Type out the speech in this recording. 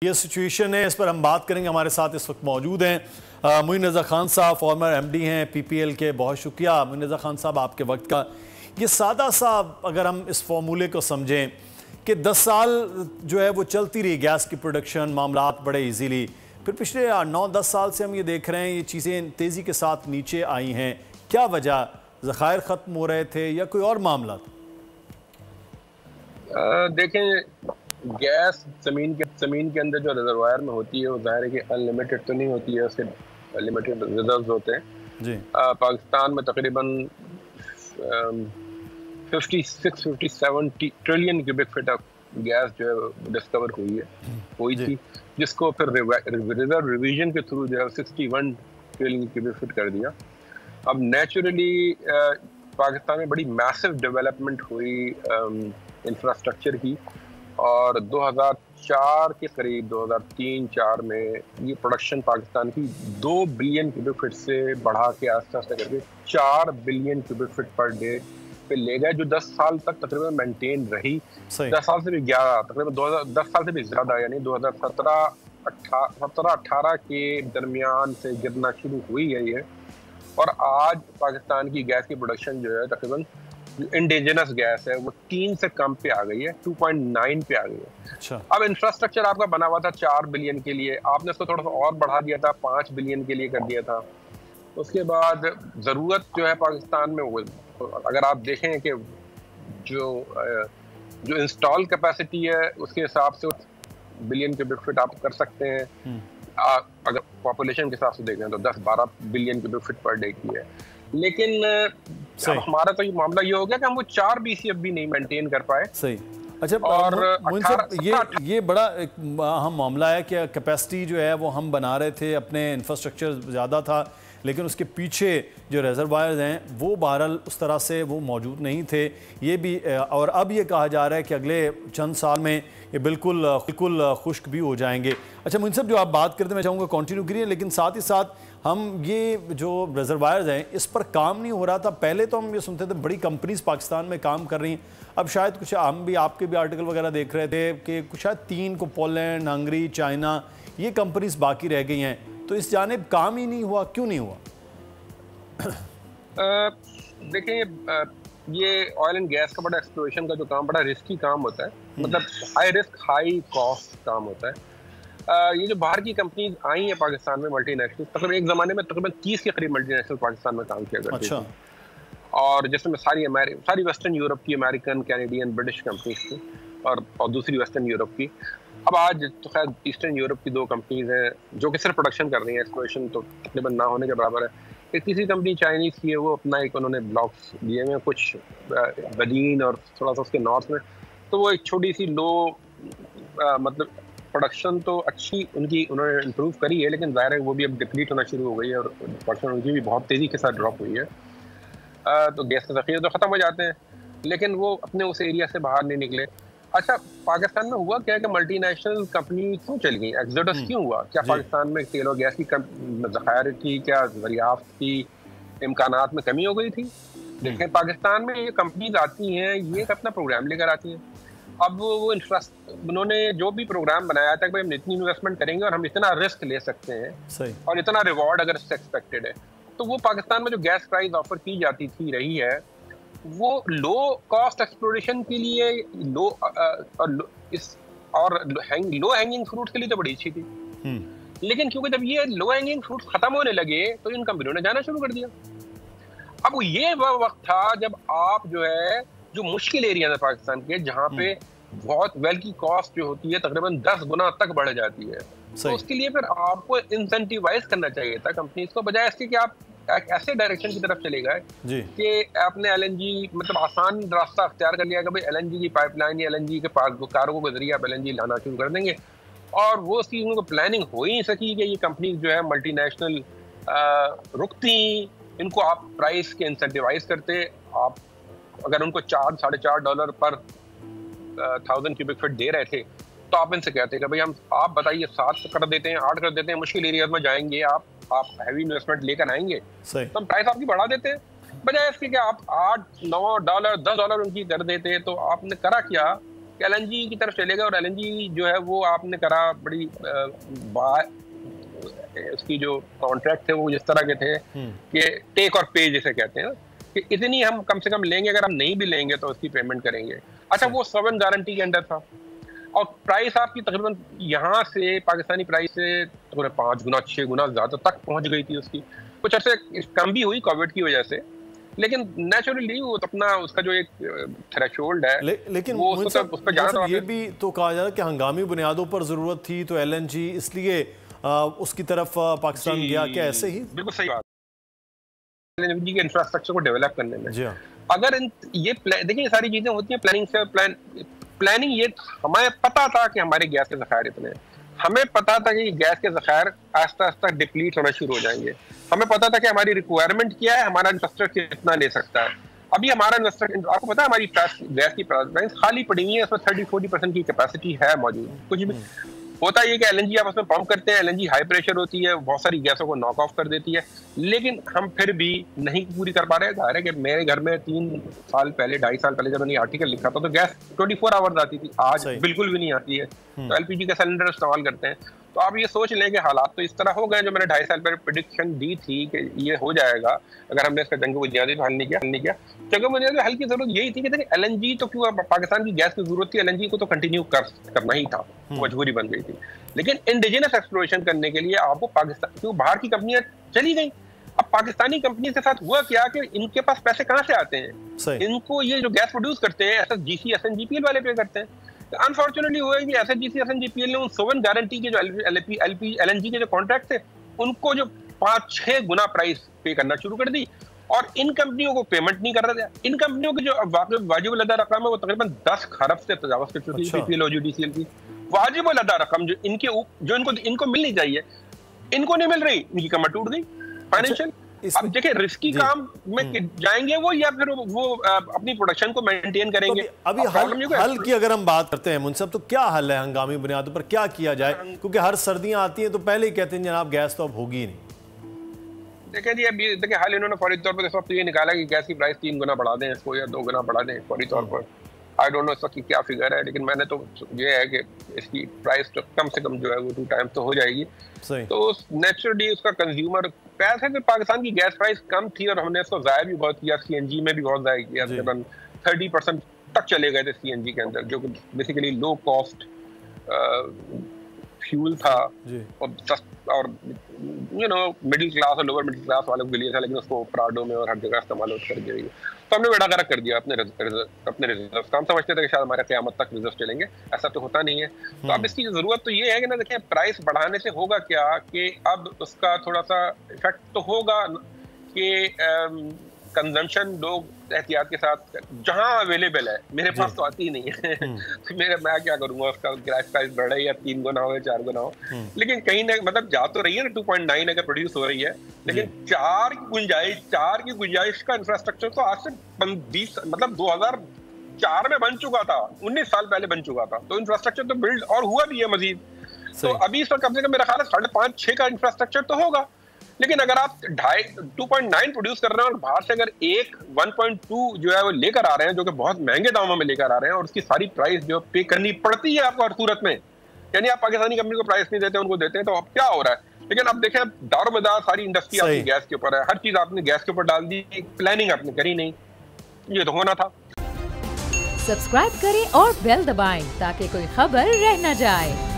ये सिचुएशन है, इस पर हम बात करेंगे। हमारे साथ इस वक्त मौजूद हैं मोइन रज़ा खान साहब, फॉर्मर एमडी हैं पीपीएल के। बहुत शुक्रिया मोइन रज़ा खान साहब आपके वक्त का। ये सादा सा अगर हम इस फॉर्मूले को समझें कि 10 साल जो है वो चलती रही गैस की प्रोडक्शन, मामलात बड़े इजीली, फिर पिछले 9-10 साल से हम ये देख रहे हैं ये चीज़ें तेज़ी के साथ नीचे आई हैं। क्या वजह? ज़खायर ख़त्म हो रहे थे या कोई और मामला था? देखें, गैस ज़मीन के अंदर जो रिजर्वायर में होती है वो ज़ाहिर है कि अनलिमिटेड तो नहीं होती है, उसके लिमिटेड रिजर्व्स होते हैं जी। पाकिस्तान में तकरीबन 56-57 trillion cubic feet of gas जो है डिस्कवर हुई थी, जिसको फिर रिजर्व रिवीजन के थ्रू जो है 61 ट्रिलियन क्यूबिक फीट कर दिया। अब नेचुरली पाकिस्तान में बड़ी मैसिव डेवलपमेंट हुई इंफ्रास्ट्रक्चर की, और 2004 के करीब 2003-04 में ये प्रोडक्शन पाकिस्तान की 2 बिलियन क्यूबिक फीट से बढ़ा के आस्ते आस्ते करके 4 billion cubic feet per day पे ले गए, जो 10 साल तक तकरीबन मेंटेन रही। 10 साल से भी 11 तकरीबन 10 साल से भी ज़्यादा, यानी 2017-18 के दरमियान से गिरना शुरू हुई है ये। और आज पाकिस्तान की गैस की प्रोडक्शन जो है तकरीबन इंडिजिनस गैस है वो 3 से कम पे आ गई है, 2.9 पे आ गई है। अच्छा। अब इंफ्रास्ट्रक्चर आपका बना हुआ था 4 बिलियन के लिए, आपने उसको थोड़ा सा और बढ़ा दिया था, 5 बिलियन के लिए कर दिया था। उसके बाद ज़रूरत जो है पाकिस्तान में, अगर आप देखें कि जो इंस्टॉल कैपेसिटी है उसके हिसाब से बिलियन क्यूबिक फीट आप कर सकते हैं। अगर पॉपुलेशन के हिसाब से देखें तो 10-12 billion cubic feet per day की है। लेकिन हमारा तो ये मामला ये हो गया कि हम वो 4 BCF भी नहीं मेंटेन कर पाए। सही। अच्छा, और ये बड़ा एक अहम मामला है कि कैपेसिटी जो है वो हम बना रहे थे, अपने इंफ्रास्ट्रक्चर ज़्यादा था, लेकिन उसके पीछे जो रिजर्वायर्स हैं वो बहरहाल उस तरह से वो मौजूद नहीं थे। ये भी, और अब ये कहा जा रहा है कि अगले चंद साल में ये बिल्कुल खुश्क भी हो जाएंगे। अच्छा मुझसे जो आप बात करते, मैं चाहूँगा कंटिन्यू करिए, लेकिन साथ ही साथ हम ये जो रिजर्वायर्स हैं इस पर काम नहीं हो रहा था। पहले तो हम ये सुनते थे बड़ी कंपनीज पाकिस्तान में काम कर रही हैं, अब शायद कुछ हम भी आपके भी आर्टिकल वगैरह देख रहे थे कि कुछ शायद 3 को पोलैंड, हंगरी, चाइना, ये कंपनीज बाकी रह गई हैं। तो इस जानिब काम ही नहीं हुआ, क्यों नहीं हुआ? देखें, ये ऑयल एंड गैस का बड़ा एक्सप्लोरेशन का जो काम बड़ा रिस्की काम होता है, मतलब हाई रिस्क हाई कॉस्ट काम होता है। ये जो बाहर की कंपनीज आई हैं पाकिस्तान में मल्टीनेशनल, तकरीबन एक ज़माने में तकरीबन 30 के करीब मल्टीनेशनल पाकिस्तान में काम किया करती थी। और जिसमें सारी वेस्टर्न यूरोप की, अमेरिकन, कैनेडियन, ब्रिटिश कंपनीज थी, और दूसरी वेस्टर्न यूरोप की। अब आज तो खैर ईस्टर्न यूरोप की 2 कंपनीज हैं जो कि सिर्फ प्रोडक्शन कर रही हैं, एक्सप्लोरेशन तो तकरीबन ना होने के बराबर है। एक तीसरी कंपनी चाइनीज़ की है, वो अपना एक उन्होंने ब्लॉक्स दिए हुए कुछ बदीन और थोड़ा सा उसके नॉर्थ में, तो वो एक छोटी सी लो मतलब प्रोडक्शन तो अच्छी उन्होंने इम्प्रूव करी है, लेकिन ज़ाहिर है वो भी अब डिप्लीट होना शुरू हो गई है और प्रोडक्शन उनकी भी बहुत तेज़ी के साथ ड्रॉप हुई है। तो गैस के ज़ख़ीरे तो ख़त्म हो जाते हैं, लेकिन वो अपने उस एरिया से बाहर नहीं निकले। अच्छा, पाकिस्तान में हुआ क्या कि मल्टीनेशनल कंपनी क्यों चल गई, एक्सोडस क्यों हुआ? क्या पाकिस्तान में तेल और गैस की ज़खायर की, क्या दरियाफ्त की इम्कानात में कमी हो गई थी? देखें, पाकिस्तान में ये कंपनीज आती हैं, ये अपना प्रोग्राम लेकर आती हैं। अब वो उन्होंने जो भी प्रोग्राम बनाया था कि भाई हम इतनी इन्वेस्टमेंट करेंगे और हम इतना रिस्क ले सकते हैं, सही, और इतना रिवॉर्ड अगर एक्सपेक्टेड है, तो वो पाकिस्तान में जो गैस प्राइस ऑफर की जाती थी रही है वो लो कॉस्ट एक्सप्लोरेशन के लिए, लो हैंगिंग फ्रूट के लिए तो बड़ी अच्छी थी। लेकिन क्योंकि जब ये लो हैंगिंग फ्रूट खत्म होने लगे तो इन कंपनियों ने जाना शुरू कर दिया। अब ये वह वक्त था जब आप जो मुश्किल एरिया है पाकिस्तान के, जहाँ पे बहुत वेल की कॉस्ट जो होती है तकरीबन 10 गुना तक बढ़ जाती है, तो उसके लिए फिर आपको इंसेंटिवाइज करना चाहिए था कंपनीज को, बजाय इसके कि आप एक ऐसे डायरेक्शन की तरफ चले गए कि आपने LNG मतलब आसान रास्ता अख्तियार कर लिया कि भाई LNG की पाइपलाइन या LNG के कार्गो के जरिए आप LNG लाना शुरू कर देंगे, और वो चीज़ उनको प्लानिंग हो ही नहीं सकी कि ये कंपनीज जो है मल्टीनेशनल रुकती, इनको आप प्राइस के इंसेंटिवाइज करते। आप अगर उनको $4-4.5 पर 1000 क्यूबिक फीट दे रहे थे, तो आप इनसे कहते कि भाई आप बताइए 7 कर देते हैं, 8 कर देते हैं, मुश्किल एरिया में जाएंगे, आप हैवी इन्वेस्टमेंट लेकर आएंगे, तो हम प्राइस आपकी बढ़ा देते हैं, बजाय इसके कि आप $8-9 $10 उनकी कर देते। तो आपने करा क्या LNG की तरफ चलेगा और LNG जो है वो आपने करा बड़ी उसकी जो कॉन्ट्रैक्ट थे वो इस तरह के थे कि टेक और पे जिसे कहते हैं कि इतनी हम कम से कम लेंगे, अगर हम नहीं भी लेंगे तो उसकी पेमेंट करेंगे। अच्छा, वो सॉवरेन गारंटी के अंदर था और प्राइस आपकी तकरीबन यहाँ से पाकिस्तानी प्राइस से तकरीबन 5 गुना 6 गुना ज्यादा तक पहुंच गई थी उसकी। कुछ अर्से कम भी हुई कोविड की वजह से, लेकिन नेचुरली वो अपना उसका जो एक थ्रेशोल्ड है लेकिन वो उस पर जाना ये भी तो कहा जा रहा है कि हंगामी बुनियादों पर जरूरत थी तो LNG इसलिए उसकी तरफ पाकिस्तान गया, क्या ऐसे ही? बिल्कुल सही बात। LNG के इंफ्रास्ट्रक्चर को डेवलप करने में जी हाँ, अगर ये देखिए ये सारी चीजें होती हैं प्लानिंग से। प्लानिंग ये हमें पता था कि हमारे गैस के ज़खायर इतने हैं, हमें पता था कि गैस के ज़खायर आस्ता आस्ता डिप्लीट होना शुरू हो जाएंगे, हमें पता था कि हमारी रिक्वायरमेंट क्या है, हमारा इन्वेस्टर कितना ले सकता है। अभी हमारा इन्वेस्टर, आपको पता है हमारी गैस की प्राइस खाली पड़ी हुई है, इसमें 30-40% की कैपेसिटी है मौजूद। कुछ भी होता है कि LNG आप उसमें पंप करते हैं, LNG हाई प्रेशर होती है, बहुत सारी गैसों को नॉक ऑफ कर देती है, लेकिन हम फिर भी नहीं पूरी कर पा रहे हैं। जाहिर है कि मेरे घर में 3 साल पहले 2.5 साल पहले जब मैंने आर्टिकल लिखा था तो गैस 24 आवर्स आती थी, आज बिल्कुल भी नहीं आती है। तो LPG का सिलेंडर इस्तेमाल करते हैं। तो आप ये सोच लें कि हालात तो इस तरह हो गए जो मैंने 2.5 साल पहले प्रेडिक्शन दी थी कि ये हो जाएगा अगर हमने इसका जंग बुनियादी हल नहीं किया। जंग बुनियादी हल की जरूरत यही थी कि देखिए LNG तो क्यों, पाकिस्तान की गैस की जरूरत थी, LNG को तो कंटिन्यू करना ही था, मजबूरी बन गई थी। लेकिन इंडिजिनस एक्सप्लोरेशन करने के लिए आपको पाकिस्तान, क्यों बाहर की कंपनियां चली गई, अब पाकिस्तानी कंपनी के साथ हुआ क्या कि इनके पास पैसे कहां से आते हैं, इनको ये जो गैस प्रोड्यूस करते हैं SSGC SNGPL वाले पे करते हैं। अनफॉर्चुनेटली हुआ कि SSGC SNGPL ने उन सोवन गारंटी के जो LNG के जो कॉन्ट्रैक्ट थे उनको जो 5-6 गुना प्राइस पे करना शुरू कर दी और इन कंपनियों को पेमेंट नहीं कर रहे थे। इन कंपनियों की जो वाजिब अदा रकम है वो तकरीबन 10 खरब से तजावज कर चुकी है। PPL और UDCL की वाजिब अदा रकम जो इनको मिलनी चाहिए, इनको नहीं मिल रही, इनकी कमर टूट गई फाइनेंशियल। अब देखिए रिस्की काम में जाएंगे वो या फिर वो अपनी प्रोडक्शन को मेंटेन करेंगे। तो अभी हल की अगर हम बात करते हैं मुंसब, तो क्या हल है हंगामी बुनियादों पर, क्या किया जाए? क्योंकि हर सर्दियां आती हैं तो पहले ही कहते हैं जनाब गैस तो अब होगी ही नहीं। देखिए जी, अभी देखिए हाल इन्होंने फौरी तौर पर इस वक्त ये निकाला कि गैस की प्राइस 3 गुना बढ़ा दें इसको या 2 गुना बढ़ा दें फौरी तौर पर। आई डोंट नो इस वक्त की क्या फिगर है, लेकिन मैंने तो ये है कि इसकी प्राइस तो कम से कम जो है वो 2 टाइम्स तो हो जाएगी। तो नेचुरली उसका कंज्यूमर पैसे में, पाकिस्तान की गैस प्राइस कम थी और हमने इसको ज़ाया भी बहुत किया, CNG में भी बहुत ज़ाया किया, तकरीबन 30% तक चले गए थे CNG के अंदर, जो बेसिकली लो कॉस्ट फ्यूल था और मिडिल क्लास और लोअर मिडिल क्लास वालों के लिए था, लेकिन उसको प्राडो में और हर जगह इस्तेमाल कर दिया गया। तो हमने बेड़ा गर्क कर दिया अपने रिजर्व। हम समझते थे कि शायद हमारे क़यामत तक रिजर्व चलेंगे, ऐसा तो होता नहीं है। तो अब इसकी जरूरत तो ये है कि ना, देखिए प्राइस बढ़ाने से होगा क्या कि अब उसका थोड़ा सा इफेक्ट तो होगा कि कंजम्पशन लोग एहतियात के साथ जहां अवेलेबल है, मेरे पास तो आती ही नहीं है तो मैं क्या करूंगा, उसका गैस प्राइस बढ़े या 3 गुना हो या 4 गुना हो, लेकिन कहीं ना मतलब जा तो रही है ना 2.9 अगर प्रोड्यूस हो रही है, लेकिन 4 की गुंजाइश का इंफ्रास्ट्रक्चर तो आज से 20 मतलब 2004 में बन चुका था, 19 साल पहले बन चुका था। तो इंफ्रास्ट्रक्चर तो बिल्ड और हुआ भी है मजीद। तो अभी इस वक्त कम से कम मेरा ख्याल है 5.5-6 का इंफ्रास्ट्रक्चर तो होगा, लेकिन अगर आप 2.9 प्रोड्यूस कर रहे हैं और बाहर से अगर 1.2 जो है वो लेकर आ रहे हैं, जो कि बहुत महंगे दामों में लेकर आ रहे हैं, और उसकी सारी प्राइस जो पे करनी पड़ती है आपको हर सूरत में, यानी आप पाकिस्तानी कंपनी को प्राइस नहीं देते, उनको देते हैं, तो अब क्या हो रहा है? लेकिन अब देखें दारोमदार सारी इंडस्ट्री आपकी गैस के ऊपर है, हर चीज आपने गैस के ऊपर डाल दी, प्लानिंग आपने करी नहीं, ये तो होना था। सब्सक्राइब करें और बेल दबाएं ताकि कोई खबर रह न जाए।